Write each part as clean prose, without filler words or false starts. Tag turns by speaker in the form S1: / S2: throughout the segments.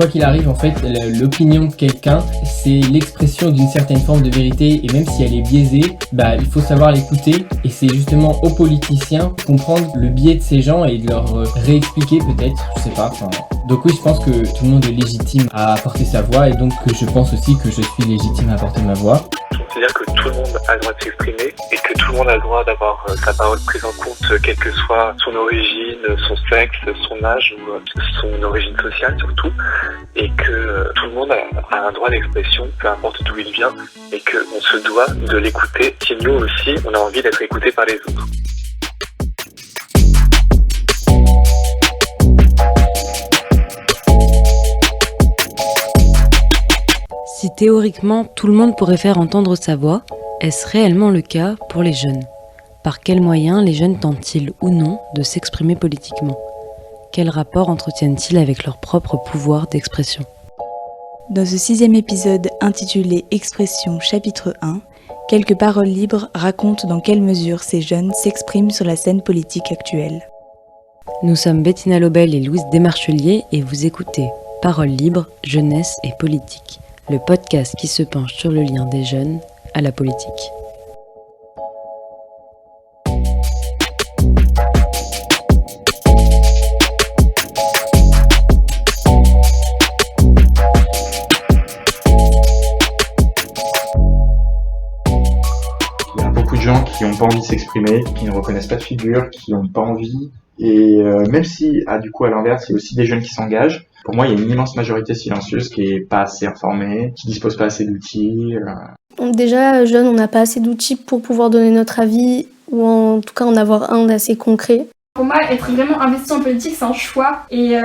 S1: Quoi qu'il arrive, en fait, l'opinion de quelqu'un, c'est l'expression d'une certaine forme de vérité, et même si elle est biaisée, il faut savoir l'écouter, et c'est justement aux politiciens de comprendre le biais de ces gens et de leur réexpliquer peut-être, je sais pas. Donc oui, je pense que tout le monde est légitime à apporter sa voix, et donc je pense aussi que je suis légitime à apporter ma voix.
S2: C'est-à-dire que tout le monde a le droit de s'exprimer et que tout le monde a le droit d'avoir sa parole prise en compte, quelle que soit son origine, son sexe, son âge ou son origine sociale surtout, et que tout le monde a un droit d'expression, peu importe d'où il vient, et qu'on se doit de l'écouter si nous aussi on a envie d'être écoutés par les autres.
S3: Si théoriquement tout le monde pourrait faire entendre sa voix, est-ce réellement le cas pour les jeunes ? Par quels moyens les jeunes tentent-ils ou non de s'exprimer politiquement ? Quel rapport entretiennent-ils avec leur propre pouvoir d'expression ?
S4: Dans ce 6e épisode intitulé Expression chapitre 1, quelques paroles libres racontent dans quelle mesure ces jeunes s'expriment sur la scène politique actuelle.
S3: Nous sommes Bettina Lobel et Louise Desmarchelier et vous écoutez Paroles libres, jeunesse et politique, le podcast qui se penche sur le lien des jeunes à la politique.
S5: Il y a beaucoup de gens qui n'ont pas envie de s'exprimer, qui ne reconnaissent pas de figure, qui n'ont pas envie. Et même si, du coup, à l'inverse, il y a aussi des jeunes qui s'engagent, pour moi, il y a une immense majorité silencieuse qui est pas assez informée, qui dispose pas assez d'outils.
S6: Déjà, jeunes, on n'a pas assez d'outils pour pouvoir donner notre avis, ou en tout cas en avoir un d'assez concret.
S7: Pour moi, être vraiment investi en politique, c'est un choix. Et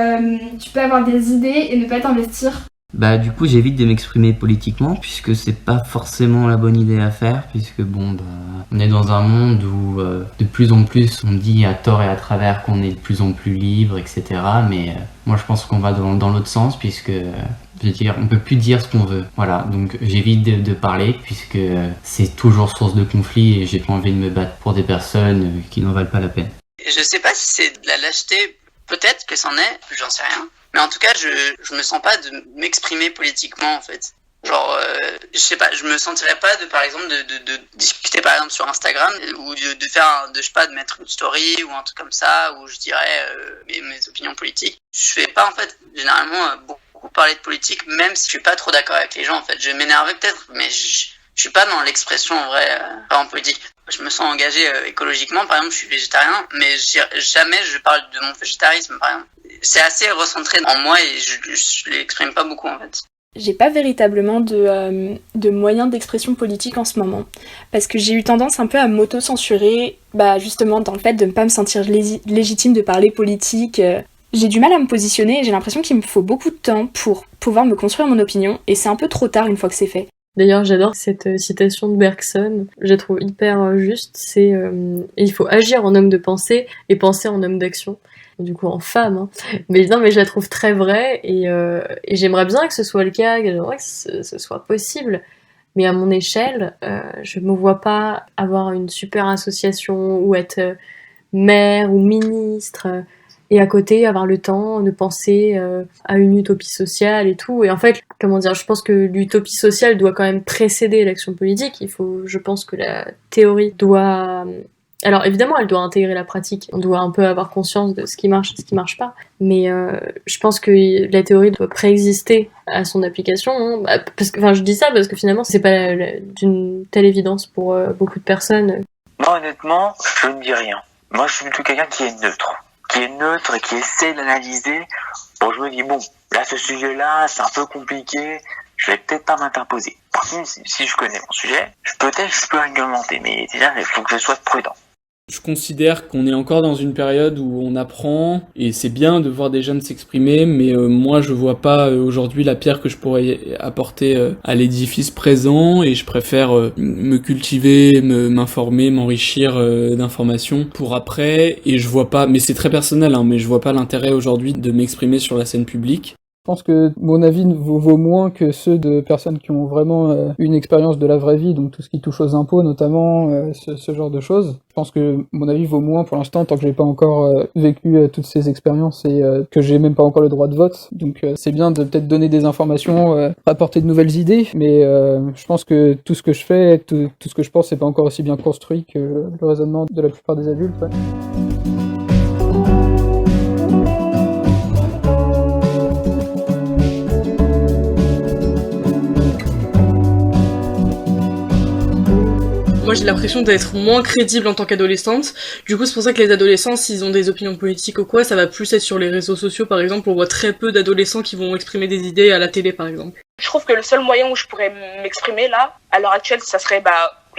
S7: tu peux avoir des idées et ne pas t'investir.
S8: Du coup, j'évite de m'exprimer politiquement puisque c'est pas forcément la bonne idée à faire puisque on est dans un monde où de plus en plus on dit à tort et à travers qu'on est de plus en plus libre, etc. Mais moi je pense qu'on va dans l'autre sens puisque on peut plus dire ce qu'on veut. Voilà, donc j'évite de parler puisque c'est toujours source de conflit et j'ai pas envie de me battre pour des personnes qui n'en valent pas la peine.
S9: Je sais pas si c'est de la lâcheté, peut-être que c'en est, j'en sais rien. Mais en tout cas, je me sens pas de m'exprimer politiquement, en fait. Je sais pas, je me sentirais pas par exemple, de discuter, par exemple, sur Instagram, ou de faire, de mettre une story, ou un truc comme ça, où je dirais mes opinions politiques. Je fais pas, en fait, généralement, beaucoup parler de politique, même si je suis pas trop d'accord avec les gens, en fait. Je vais m'énerver peut-être, mais je suis pas dans l'expression, en vrai, en politique. Je me sens engagé écologiquement, par exemple, je suis végétarien, mais jamais je parle de mon végétarisme, par exemple. C'est assez recentré en moi et je l'exprime pas beaucoup, en fait.
S7: J'ai pas véritablement de moyens d'expression politique en ce moment, parce que j'ai eu tendance un peu à m'auto-censurer, justement dans le fait de ne pas me sentir légitime de parler politique. J'ai du mal à me positionner et j'ai l'impression qu'il me faut beaucoup de temps pour pouvoir me construire mon opinion, et c'est un peu trop tard une fois que c'est fait.
S10: D'ailleurs, j'adore cette citation de Bergson, je la trouve hyper juste, c'est il faut agir en homme de pensée et penser en homme d'action. Du coup en femme, hein. Mais non, mais je la trouve très vraie et j'aimerais bien que ce soit le cas, j'aimerais que ce soit possible, mais à mon échelle, je me vois pas avoir une super association ou être maire ou ministre et à côté avoir le temps de penser à une utopie sociale et tout. Et en fait, je pense que l'utopie sociale doit quand même précéder l'action politique. Je pense que la théorie doit... Alors évidemment, elle doit intégrer la pratique. On doit un peu avoir conscience de ce qui marche et ce qui marche pas. Mais je pense que la théorie doit préexister à son application. Hein. Je dis ça parce que finalement, c'est pas d'une telle évidence pour beaucoup de personnes.
S11: Moi, honnêtement, je ne dis rien. Moi, je suis plutôt quelqu'un qui est neutre et qui essaie d'analyser. Bon, je me dis, là, ce sujet-là, c'est un peu compliqué. Je vais peut-être pas m'interposer. Par contre, si je connais mon sujet, je peux argumenter. Mais déjà, il faut que je sois prudent.
S12: Je considère qu'on est encore dans une période où on apprend, et c'est bien de voir des jeunes s'exprimer, mais moi je vois pas aujourd'hui la pierre que je pourrais apporter à l'édifice présent, et je préfère me cultiver, m'informer, m'enrichir d'informations pour après, et je vois pas, mais c'est très personnel, mais je vois pas l'intérêt aujourd'hui de m'exprimer sur la scène publique.
S13: Je pense que mon avis vaut moins que ceux de personnes qui ont vraiment une expérience de la vraie vie, donc tout ce qui touche aux impôts notamment, ce genre de choses. Je pense que mon avis vaut moins pour l'instant tant que j'ai pas encore vécu toutes ces expériences et que j'ai même pas encore le droit de vote. Donc c'est bien de peut-être donner des informations, apporter de nouvelles idées, mais je pense que tout ce que je fais, tout ce que je pense, c'est pas encore aussi bien construit que le raisonnement de la plupart des adultes. Ouais.
S14: Moi, j'ai l'impression d'être moins crédible en tant qu'adolescente. Du coup, c'est pour ça que les adolescents, s'ils ont des opinions politiques ou quoi, ça va plus être sur les réseaux sociaux, par exemple. On voit très peu d'adolescents qui vont exprimer des idées à la télé, par exemple.
S15: Je trouve que le seul moyen où je pourrais m'exprimer, là, à l'heure actuelle, ça serait,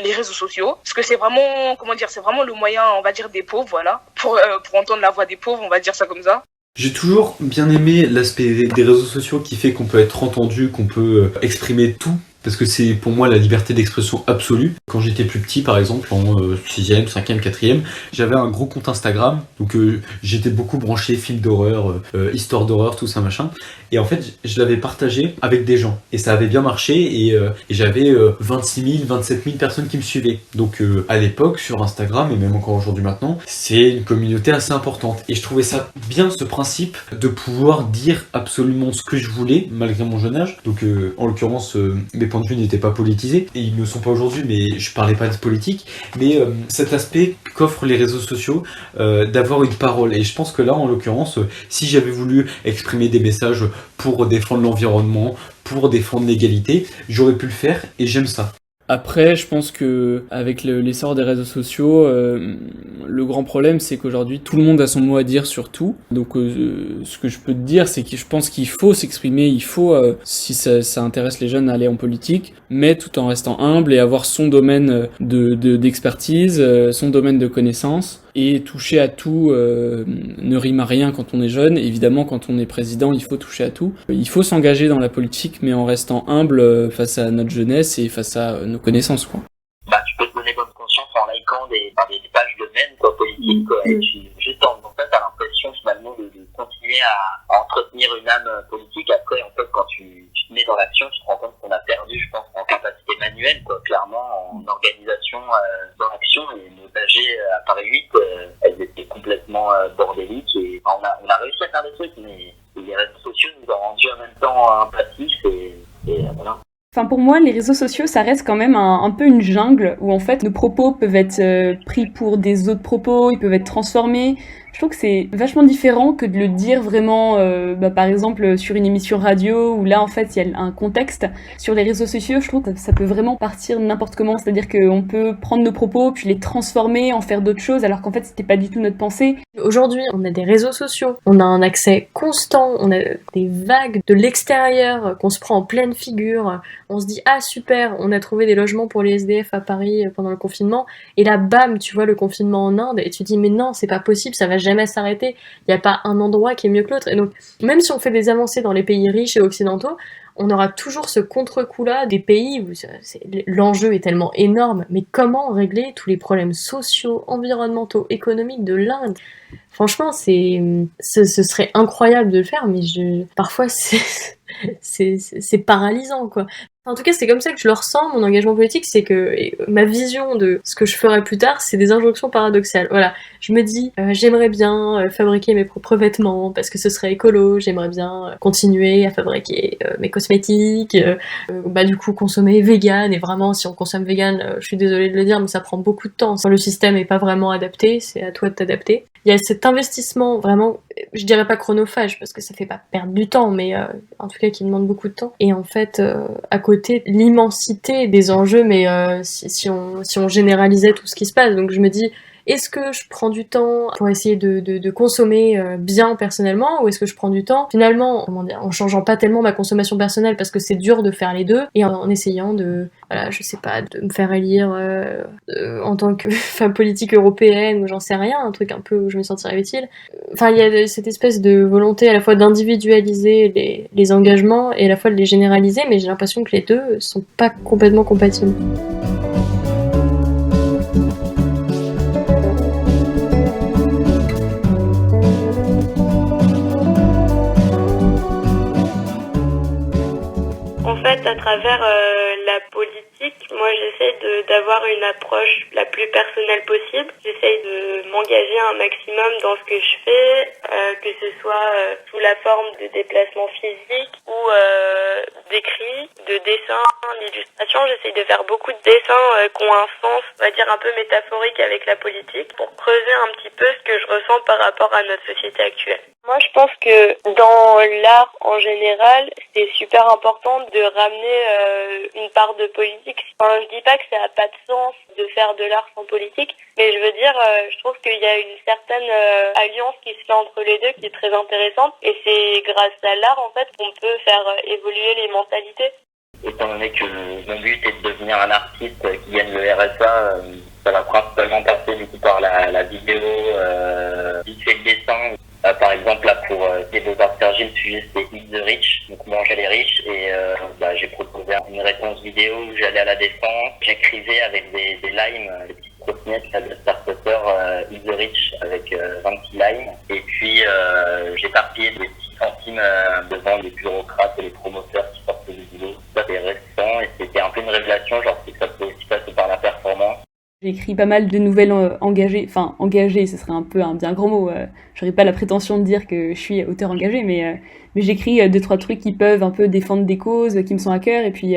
S15: les réseaux sociaux. Parce que c'est vraiment, c'est vraiment le moyen, on va dire, des pauvres, voilà. Pour entendre la voix des pauvres, on va dire ça comme ça.
S16: J'ai toujours bien aimé l'aspect des réseaux sociaux qui fait qu'on peut être entendu, qu'on peut exprimer tout. Parce que c'est pour moi la liberté d'expression absolue. Quand j'étais plus petit, par exemple, en 6e, 5e, 4e, j'avais un gros compte Instagram. Donc j'étais beaucoup branché films d'horreur, histoire d'horreur, tout ça machin. Et en fait, je l'avais partagé avec des gens. Et ça avait bien marché et j'avais 26 000, 27 000 personnes qui me suivaient. Donc à l'époque, sur Instagram, et même encore aujourd'hui maintenant, c'est une communauté assez importante. Et je trouvais ça bien, ce principe de pouvoir dire absolument ce que je voulais, malgré mon jeune âge. Donc en l'occurrence, mes points de vue n'étaient pas politisés, et ils ne le sont pas aujourd'hui, mais je parlais pas de politique, mais cet aspect qu'offrent les réseaux sociaux, d'avoir une parole, et je pense que là, en l'occurrence, si j'avais voulu exprimer des messages pour défendre l'environnement, pour défendre l'égalité, j'aurais pu le faire, et j'aime ça.
S12: Après, je pense que avec l'essor des réseaux sociaux, le grand problème, c'est qu'aujourd'hui, tout le monde a son mot à dire sur tout. Donc, ce que je peux te dire, c'est que je pense qu'il faut s'exprimer, il faut, si ça intéresse les jeunes, aller en politique, mais tout en restant humble et avoir son domaine d'expertise, son domaine de connaissance. Et toucher à tout ne rime à rien quand on est jeune. Évidemment, quand on est président, il faut toucher à tout. Il faut s'engager dans la politique, mais en restant humble face à notre jeunesse et face à nos connaissances, quoi.
S11: Tu peux te donner bonne conscience en likant des pages de mèmes, politiques, et juste en faisant ça, t'as l'impression finalement de continuer à entretenir une âme politique. Après, en fait, quand tu te mets dans l'action, tu te rends compte qu'on a perdu, je pense, en capacité manuelle, clairement, en organisation dans l'action. Et nos AG à Paris 8, elles étaient complètement bordéliques, et on a réussi à faire des trucs, mais les réseaux sociaux nous ont rendus en même temps impassifs, et voilà.
S7: Enfin, pour moi, les réseaux sociaux, ça reste quand même un peu une jungle où en fait nos propos peuvent être pris pour des autres propos, ils peuvent être transformés. Je trouve que c'est vachement différent que de le dire vraiment, par exemple, sur une émission radio où là, en fait, il y a un contexte. Sur les réseaux sociaux, je trouve que ça peut vraiment partir n'importe comment. C'est-à-dire qu'on peut prendre nos propos, puis les transformer, en faire d'autres choses, alors qu'en fait, c'était pas du tout notre pensée.
S10: Aujourd'hui, on a des réseaux sociaux, on a un accès constant, on a des vagues de l'extérieur qu'on se prend en pleine figure. On se dit, ah super, on a trouvé des logements pour les SDF à Paris pendant le confinement. Et là, bam, tu vois le confinement en Inde, et tu te dis, mais non, c'est pas possible, ça va jamais s'arrêter, il n'y a pas un endroit qui est mieux que l'autre. Et donc, même si on fait des avancées dans les pays riches et occidentaux, on aura toujours ce contre-coup-là des pays où l'enjeu est tellement énorme, mais comment régler tous les problèmes sociaux, environnementaux, économiques de l'Inde ? Franchement, ce serait incroyable de le faire, mais parfois c'est paralysant, quoi. En tout cas, c'est comme ça que je le ressens, mon engagement politique, c'est que ma vision de ce que je ferai plus tard, c'est des injonctions paradoxales. Voilà, je me dis, j'aimerais bien fabriquer mes propres vêtements parce que ce serait écolo, j'aimerais bien continuer à fabriquer mes cosmétiques, du coup consommer vegan, et vraiment, si on consomme vegan, je suis désolée de le dire, mais ça prend beaucoup de temps. Le système est pas vraiment adapté, c'est à toi de t'adapter. Il y a cet investissement vraiment, je dirais pas chronophage parce que ça fait pas perdre du temps, mais en tout cas qui demande beaucoup de temps. Et en fait, à côté, l'immensité des enjeux, mais si on généralisait tout ce qui se passe, donc je me dis, est-ce que je prends du temps pour essayer de consommer bien personnellement, ou est-ce que je prends du temps finalement, en changeant pas tellement ma consommation personnelle parce que c'est dur de faire les deux, et en essayant de me faire élire en tant que femme politique européenne, ou j'en sais rien, un truc un peu où je me sentirais utile. Enfin, il y a cette espèce de volonté à la fois d'individualiser les engagements et à la fois de les généraliser, mais j'ai l'impression que les deux sont pas complètement compatibles.
S17: à travers la politique, moi j'essaie d'avoir une approche la plus personnelle possible. J'essaie de m'engager un maximum dans ce que je fais, que ce soit sous la forme de déplacements physiques ou d'écrits, de dessins, d'illustrations. J'essaie de faire beaucoup de dessins qui ont un sens, on va dire un peu métaphorique avec la politique, pour creuser un petit peu ce que je ressens par rapport à notre société actuelle. Moi, je pense que dans l'art en général, c'est super important de ramener une part de politique. Enfin, je dis pas que ça a pas de sens de faire de l'art sans politique, mais je veux dire, je trouve qu'il y a une certaine alliance qui se fait entre les deux qui est très intéressante, et c'est grâce à l'art en fait qu'on peut faire évoluer les mentalités.
S18: Étant donné que mon but est de devenir un artiste qui gagne le RSA, ça va principalement passer du coup par la vidéo, vite fait le dessin. Par exemple, là, pour les Beaux-Arts Cergy, le sujet c'était Eat the Rich, donc manger les riches, et j'ai proposé une réponse vidéo où j'allais à la défense, j'écrivais avec des limes, les petites trottinettes de Starter, Eat the Rich avec 26 limes, et puis j'éparpillais des petits centimes devant les bureaucrates et les promoteurs qui sortaient du boulot. Ça c'était récent, et c'était un peu une révélation, genre c'est que ça peut aussi passer par la performance.
S19: J'écris pas mal de nouvelles engagées, ce serait un peu un bien grand mot, j'aurais pas la prétention de dire que je suis auteur engagé, mais j'écris 2-3 trucs qui peuvent un peu défendre des causes qui me sont à cœur, et puis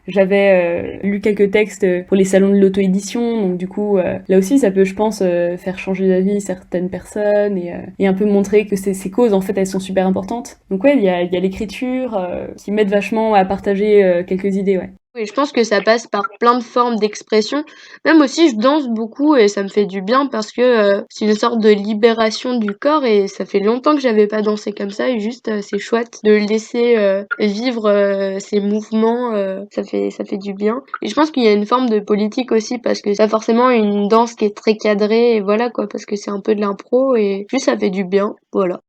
S19: j'avais lu quelques textes pour les salons de l'auto-édition, donc du coup là aussi ça peut, je pense, faire changer d'avis certaines personnes, et un peu montrer que ces causes en fait elles sont super importantes. Donc ouais, il y a l'écriture qui m'aide vachement à partager quelques idées, ouais.
S20: Oui, je pense que ça passe par plein de formes d'expression. Même aussi, je danse beaucoup et ça me fait du bien parce que c'est une sorte de libération du corps, et ça fait longtemps que j'avais pas dansé comme ça, et juste c'est chouette de laisser vivre ces mouvements, ça fait du bien. Et je pense qu'il y a une forme de politique aussi parce que c'est pas forcément une danse qui est très cadrée, et voilà quoi, parce que c'est un peu de l'impro et juste ça fait du bien, voilà.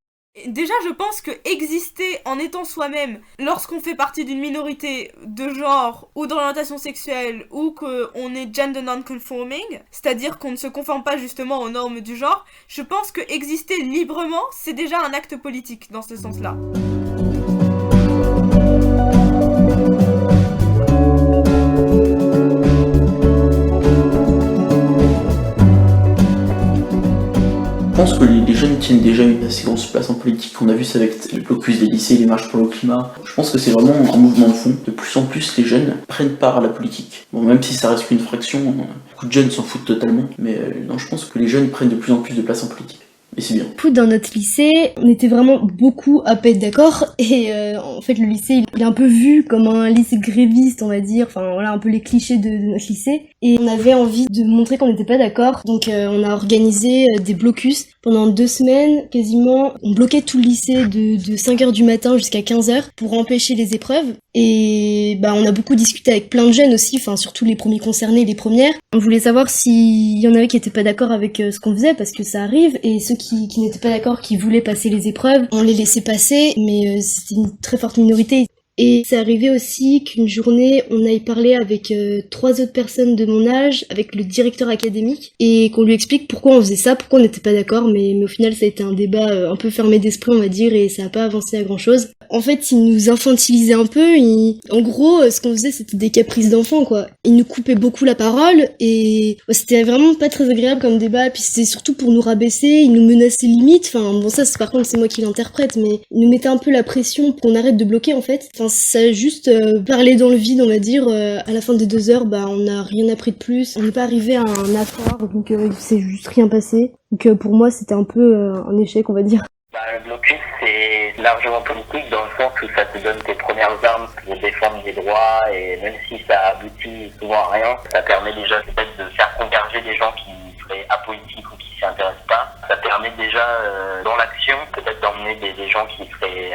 S21: Déjà, je pense que exister en étant soi-même, lorsqu'on fait partie d'une minorité de genre ou d'orientation sexuelle, ou qu'on est gender non-conforming, c'est-à-dire qu'on ne se conforme pas justement aux normes du genre, je pense que exister librement, c'est déjà un acte politique dans ce sens-là.
S22: Je pense que les jeunes tiennent déjà une assez grosse place en politique. On a vu ça avec le blocus des lycées, les marches pour le climat. Je pense que c'est vraiment un mouvement de fond. De plus en plus, les jeunes prennent part à la politique. Bon, même si ça reste qu'une fraction, beaucoup de jeunes s'en foutent totalement. Mais non, je pense que les jeunes prennent de plus en plus de place en politique. Et c'est bien.
S23: Dans notre lycée, on était vraiment beaucoup à pas être d'accord, et en fait le lycée il est un peu vu comme un lycée gréviste, on va dire, enfin voilà un peu les clichés de notre lycée, et on avait envie de montrer qu'on n'était pas d'accord, donc on a organisé des blocus pendant 2 semaines quasiment. On bloquait tout le lycée de 5h du matin jusqu'à 15h pour empêcher les épreuves, et on a beaucoup discuté avec plein de jeunes aussi, enfin surtout les premiers concernés, les premières. On voulait savoir s'il y en avait qui étaient pas d'accord avec ce qu'on faisait, parce que ça arrive, et ceux qui n'étaient pas d'accord, qui voulaient passer les épreuves, on les laissait passer, mais c'était une très forte minorité. Et c'est arrivé aussi qu'une journée, on aille parler avec 3 autres personnes de mon âge, avec le directeur académique, et qu'on lui explique pourquoi on faisait ça, pourquoi on n'était pas d'accord, mais au final ça a été un débat un peu fermé d'esprit, on va dire, et ça n'a pas avancé à grand chose. En fait, il nous infantilisait un peu, en gros, ce qu'on faisait c'était des caprices d'enfants, quoi. Il nous coupait beaucoup la parole, et c'était vraiment pas très agréable comme débat, puis c'était surtout pour nous rabaisser, il nous menaçait limite, enfin bon ça par contre c'est moi qui l'interprète, mais il nous mettait un peu la pression pour qu'on arrête de bloquer en fait. Enfin ça a juste parlé dans le vide, on va dire. À la fin des 2 heures, on n'a rien appris de plus, on n'est pas arrivé à un accord, donc c'est juste rien passé. Donc pour moi c'était un peu un échec, on va dire.
S18: Le blocus, c'est largement politique dans le sens où ça te donne tes premières armes pour défendre des droits, et même si ça aboutit souvent à rien, ça permet déjà peut-être de faire converger des gens qui seraient apolitiques ou qui s'y intéressent pas. Ça permet déjà dans l'action peut-être d'emmener des gens qui seraient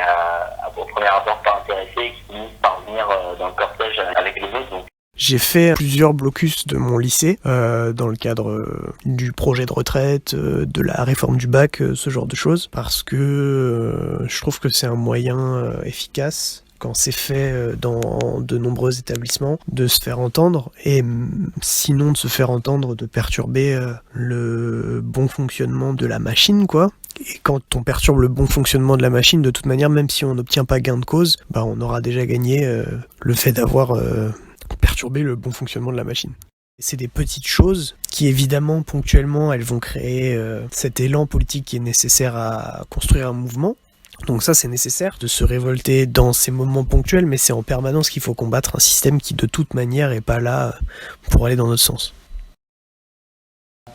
S18: au premier abord pas intéressés, qui finissent par venir dans le cortège avec les autres. Donc.
S24: J'ai fait plusieurs blocus de mon lycée dans le cadre du projet de retraite, de la réforme du bac, ce genre de choses, parce que je trouve que c'est un moyen efficace, quand c'est fait dans de nombreux établissements, de se faire entendre, et sinon de se faire entendre, de perturber le bon fonctionnement de la machine, quoi. Et quand on perturbe le bon fonctionnement de la machine, de toute manière, même si on n'obtient pas gain de cause, on aura déjà gagné le fait d'avoir perturbé le bon fonctionnement de la machine. C'est des petites choses qui, évidemment, ponctuellement, elles vont créer cet élan politique qui est nécessaire à construire un mouvement. Donc ça, c'est nécessaire de se révolter dans ces moments ponctuels, mais c'est en permanence qu'il faut combattre un système qui, de toute manière, est pas là pour aller dans notre sens.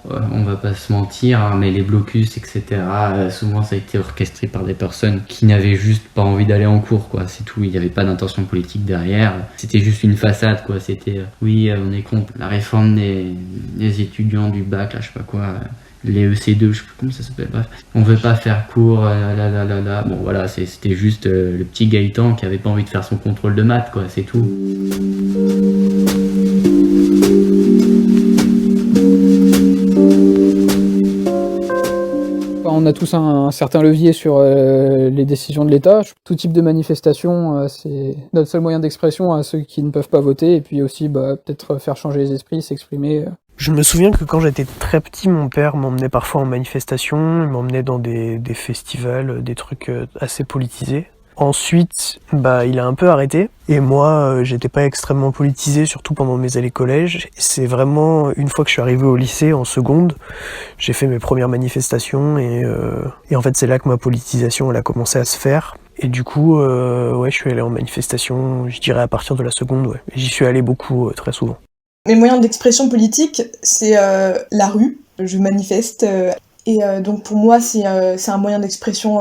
S8: Ouais, on va pas se mentir, hein, mais les blocus, etc., souvent ça a été orchestré par des personnes qui n'avaient juste pas envie d'aller en cours, quoi. C'est tout, il n'y avait pas d'intention politique derrière. C'était juste une façade, quoi. C'était, oui, on est contre la réforme des étudiants du bac, là, je sais pas quoi. Les EC2, je sais plus comment ça s'appelle, bref. On veut pas faire cours, Bon, voilà, c'était juste le petit Gaëtan qui avait pas envie de faire son contrôle de maths, quoi, c'est tout.
S13: On a tous un certain levier sur les décisions de l'État. Tout type de manifestation, c'est notre seul moyen d'expression à ceux qui ne peuvent pas voter, et puis aussi peut-être faire changer les esprits, s'exprimer.
S24: Je me souviens que quand j'étais très petit, mon père m'emmenait parfois en manifestation, il m'emmenait dans des festivals, des trucs assez politisés. Ensuite, il a un peu arrêté. Et moi, j'étais pas extrêmement politisé, surtout pendant mes années collège. C'est vraiment une fois que je suis arrivé au lycée, en seconde, j'ai fait mes premières manifestations et en fait, c'est là que ma politisation, elle a commencé à se faire. Et du coup, je suis allé en manifestation, je dirais à partir de la seconde, ouais. J'y suis allé beaucoup, très souvent.
S1: Mes moyens d'expression politique, c'est la rue. Je manifeste. Donc pour moi, c'est un moyen d'expression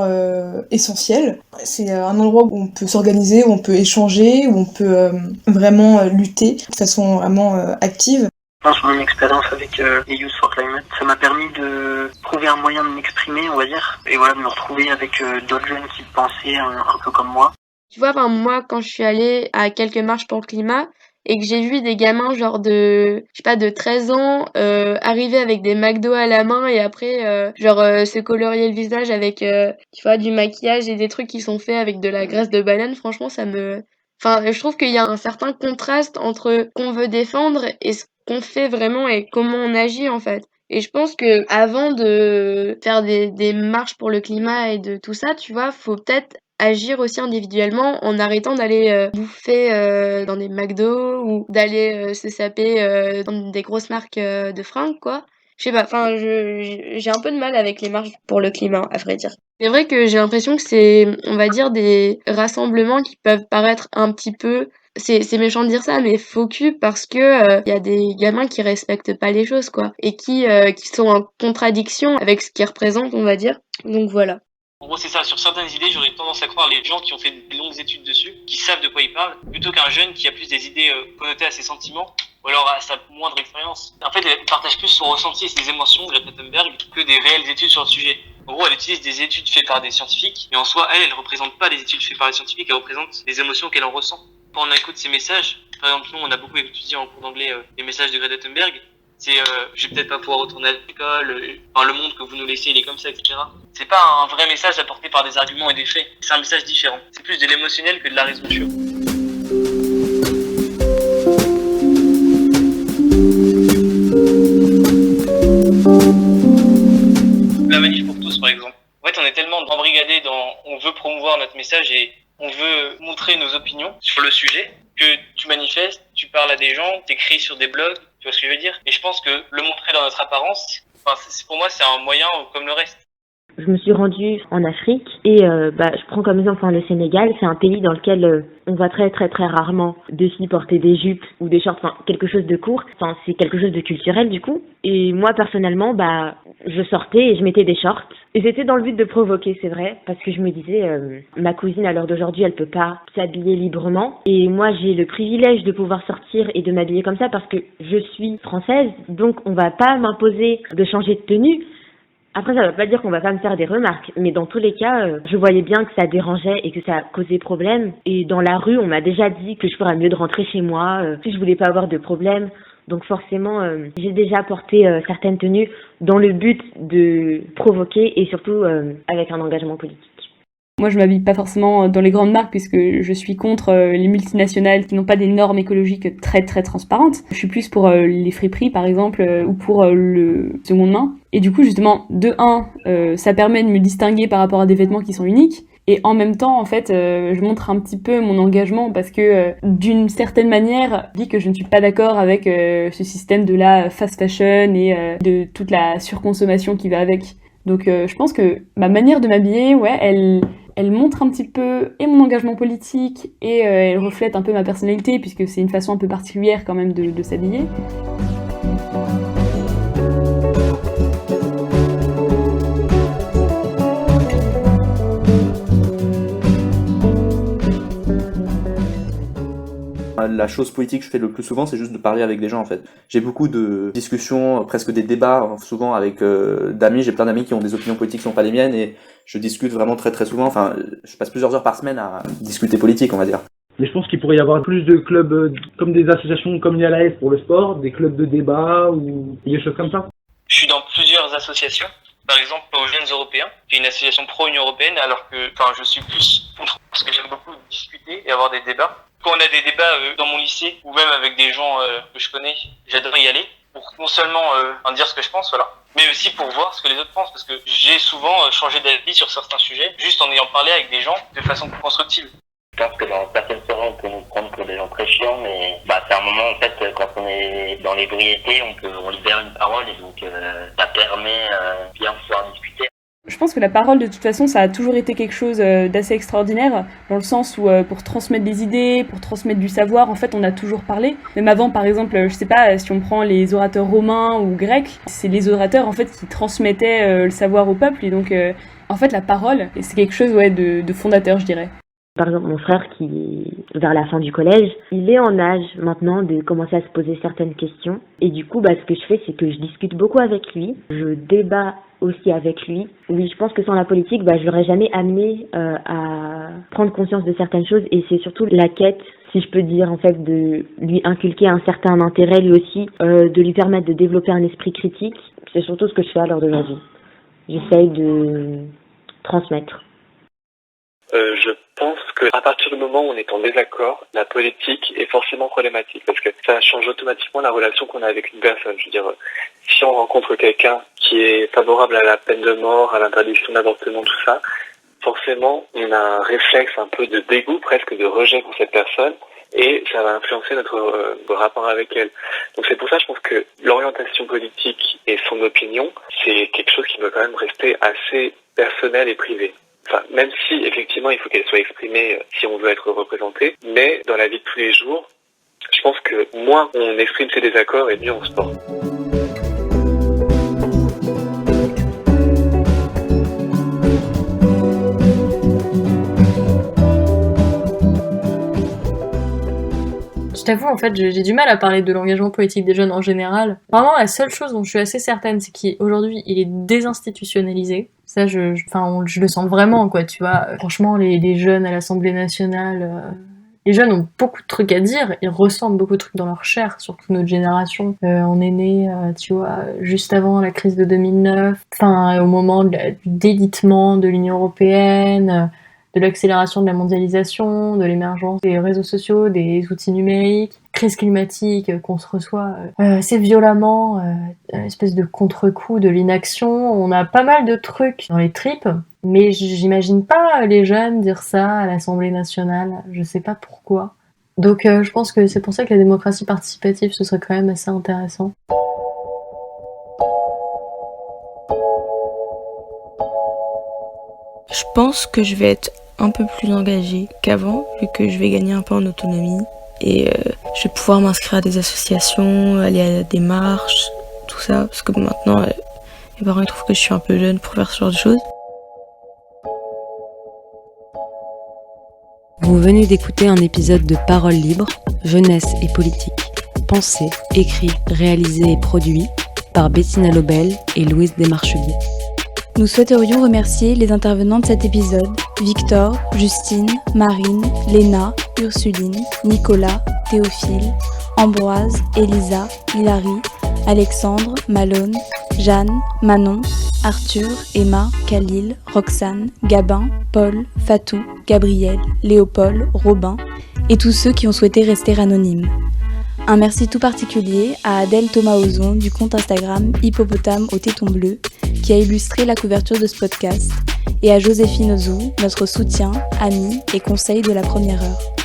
S1: essentiel. C'est un endroit où on peut s'organiser, où on peut échanger, où on peut vraiment lutter de façon vraiment active.
S2: Je pense que mon expérience avec les Youth for Climate, ça m'a permis de trouver un moyen de m'exprimer, on va dire, et voilà, de me retrouver avec d'autres jeunes qui pensaient un peu comme moi.
S20: Tu vois, moi, quand je suis allée à quelques marches pour le climat, et que j'ai vu des gamins genre de 13 ans arriver avec des McDo à la main et après se colorier le visage avec du maquillage et des trucs qui sont faits avec de la graisse de banane, franchement je trouve qu'il y a un certain contraste entre qu'on veut défendre et ce qu'on fait vraiment et comment on agit en fait. Et je pense que avant de faire des marches pour le climat et de tout ça, tu vois, faut peut-être agir aussi individuellement en arrêtant d'aller bouffer dans des McDo ou d'aller se saper dans des grosses marques de fringues, quoi. Je sais pas, j'ai un peu de mal avec les marches pour le climat, à vrai dire. C'est vrai que j'ai l'impression que c'est, on va dire, des rassemblements qui peuvent paraître un petit peu, c'est méchant de dire ça, mais faux cul parce que y a des gamins qui respectent pas les choses, quoi, et qui sont en contradiction avec ce qu'ils représentent, on va dire. Donc voilà.
S3: En gros, c'est ça. Sur certaines idées, j'aurais tendance à croire les gens qui ont fait des longues études dessus, qui savent de quoi ils parlent, plutôt qu'un jeune qui a plus des idées connotées à ses sentiments, ou alors à sa moindre expérience. En fait, elle partage plus son ressenti et ses émotions, Greta Thunberg, que des réelles études sur le sujet. En gros, elle utilise des études faites par des scientifiques, mais en soi, elle représente pas les études faites par les scientifiques, elle représente les émotions qu'elle en ressent. Quand on écoute ses messages, par exemple, nous, on a beaucoup étudié en cours d'anglais les messages de Greta Thunberg. C'est je vais peut-être pas pouvoir retourner à l'école, le monde que vous nous laissez il est comme ça, etc. C'est pas un vrai message apporté par des arguments et des faits, c'est un message différent. C'est plus de l'émotionnel que de la raison pure. La manif pour tous par exemple. En fait on est tellement embrigadés on veut promouvoir notre message et on veut montrer nos opinions sur le sujet que tu manifestes, tu parles à des gens, t'écris sur des blogs. Tu vois ce que je veux dire? Et je pense que le montrer dans notre apparence, pour moi, c'est un moyen comme le reste.
S4: Je me suis rendue en Afrique et je prends comme exemple le Sénégal, c'est un pays dans lequel on voit très très très rarement des filles porter des jupes ou des shorts, quelque chose de court, c'est quelque chose de culturel du coup. Et moi personnellement, je sortais et je mettais des shorts. Et c'était dans le but de provoquer, c'est vrai, parce que je me disais, ma cousine à l'heure d'aujourd'hui, elle peut pas s'habiller librement. Et moi, j'ai le privilège de pouvoir sortir et de m'habiller comme ça parce que je suis française, donc on va pas m'imposer de changer de tenue. Après, ça veut pas dire qu'on va pas me faire des remarques, mais dans tous les cas, je voyais bien que ça dérangeait et que ça causait problème. Et dans la rue, on m'a déjà dit que je ferais mieux de rentrer chez moi, si je voulais pas avoir de problème. Donc forcément, j'ai déjà porté certaines tenues dans le but de provoquer et surtout avec un engagement politique.
S19: Moi, je m'habille pas forcément dans les grandes marques puisque je suis contre les multinationales qui n'ont pas des normes écologiques très très transparentes. Je suis plus pour les friperies par exemple ou pour le seconde main. Et du coup, justement, de un, ça permet de me distinguer par rapport à des vêtements qui sont uniques. Et en même temps, en fait, je montre un petit peu mon engagement parce que d'une certaine manière, je dis que je ne suis pas d'accord avec ce système de la fast fashion et de toute la surconsommation qui va avec. Donc je pense que ma manière de m'habiller, elle montre un petit peu et mon engagement politique et elle reflète un peu ma personnalité puisque c'est une façon un peu particulière quand même de s'habiller.
S5: La chose politique que je fais le plus souvent, c'est juste de parler avec des gens en fait. J'ai beaucoup de discussions, presque des débats, souvent avec d'amis. J'ai plein d'amis qui ont des opinions politiques qui sont pas les miennes et je discute vraiment très très souvent. Enfin, je passe plusieurs heures par semaine à discuter politique, on va dire.
S6: Mais je pense qu'il pourrait y avoir plus de clubs comme des associations comme l'IALAS pour le sport, des clubs de débat ou des choses comme ça.
S3: Je suis dans plusieurs associations. Par exemple, aux Jeunes Européens, qui est une association pro-Union Européenne, alors que je suis plus contre, parce que j'aime beaucoup discuter et avoir des débats. Quand on a des débats dans mon lycée, ou même avec des gens que je connais, j'adore y aller, pour non seulement dire ce que je pense, mais aussi pour voir ce que les autres pensent, parce que j'ai souvent changé d'avis sur certains sujets, juste en ayant parlé avec des gens de façon constructive.
S18: Je pense que dans certaines soirées, on peut nous prendre pour des gens très chiants, mais c'est un moment, en fait, quand on est dans l'ébriété, on libère une parole, et donc ça permet bien de pouvoir discuter.
S19: Je pense que la parole, de toute façon, ça a toujours été quelque chose d'assez extraordinaire, dans le sens où pour transmettre des idées, pour transmettre du savoir, en fait, on a toujours parlé. Même avant, par exemple, je sais pas, si on prend les orateurs romains ou grecs, c'est les orateurs, en fait, qui transmettaient le savoir au peuple, et donc, en fait, la parole, c'est quelque chose, de fondateur, je dirais.
S4: Par exemple, mon frère qui, vers la fin du collège, il est en âge maintenant de commencer à se poser certaines questions. Et du coup, ce que je fais, c'est que je discute beaucoup avec lui. Je débat aussi avec lui. Oui, je pense que sans la politique, je l'aurais jamais amené à prendre conscience de certaines choses. Et c'est surtout la quête, si je peux dire, en fait, de lui inculquer un certain intérêt, lui aussi, de lui permettre de développer un esprit critique. C'est surtout ce que je fais à l'heure d'aujourd'hui. J'essaye de transmettre.
S9: Je pense qu'à partir du moment où on est en désaccord, la politique est forcément problématique parce que ça change automatiquement la relation qu'on a avec une personne. Je veux dire, si on rencontre quelqu'un qui est favorable à la peine de mort, à l'interdiction d'avortement, tout ça, forcément, on a un réflexe un peu de dégoût, presque de rejet pour cette personne et ça va influencer notre rapport avec elle. Donc c'est pour ça, je pense que l'orientation politique et son opinion, c'est quelque chose qui doit quand même rester assez personnel et privé. Enfin, même si, effectivement, il faut qu'elle soit exprimée si on veut être représenté, mais dans la vie de tous les jours, je pense que moins on exprime ses désaccords et mieux on se porte.
S10: Je t'avoue, en fait, j'ai du mal à parler de l'engagement politique des jeunes en général. Vraiment, la seule chose dont je suis assez certaine, c'est qu'aujourd'hui, il est désinstitutionnalisé. Ça, je le sens vraiment, quoi, tu vois. Franchement, les jeunes à l'Assemblée nationale, les jeunes ont beaucoup de trucs à dire, ils ressentent beaucoup de trucs dans leur chair, surtout notre génération. On est né, tu vois, juste avant la crise de 2009, au moment du délitement de l'Union européenne, de l'accélération de la mondialisation, de l'émergence des réseaux sociaux, des outils numériques, crise climatique qu'on se reçoit assez violemment, une espèce de contre-coup de l'inaction. On a pas mal de trucs dans les tripes, mais j'imagine pas les jeunes dire ça à l'Assemblée nationale, je sais pas pourquoi. Donc je pense que c'est pour ça que la démocratie participative, ce serait quand même assez intéressant.
S14: Je pense que je vais être un peu plus engagée qu'avant, vu que je vais gagner un peu en autonomie. Et je vais pouvoir m'inscrire à des associations, aller à des marches, tout ça. Parce que maintenant, mes parents ils trouvent que je suis un peu jeune pour faire ce genre de choses.
S25: Vous venez d'écouter un épisode de Parole libre, jeunesse et politique. Pensé, écrit, réalisé et produit par Bettina Lobel et Louise Desmarchelier.
S26: Nous souhaiterions remercier les intervenants de cet épisode, Victor, Justine, Marine, Léna, Ursuline, Nicolas, Théophile, Ambroise, Elisa, Hilary, Alexandre, Malone, Jeanne, Manon, Arthur, Emma, Khalil, Roxane, Gabin, Paul, Fatou, Gabriel, Léopold, Robin et tous ceux qui ont souhaité rester anonymes. Un merci tout particulier à Adèle Thomas-Ozon du compte Instagram Hippopotame au téton bleu qui a illustré la couverture de ce podcast et à Joséphine Ozou, notre soutien, amie et conseil de la première heure.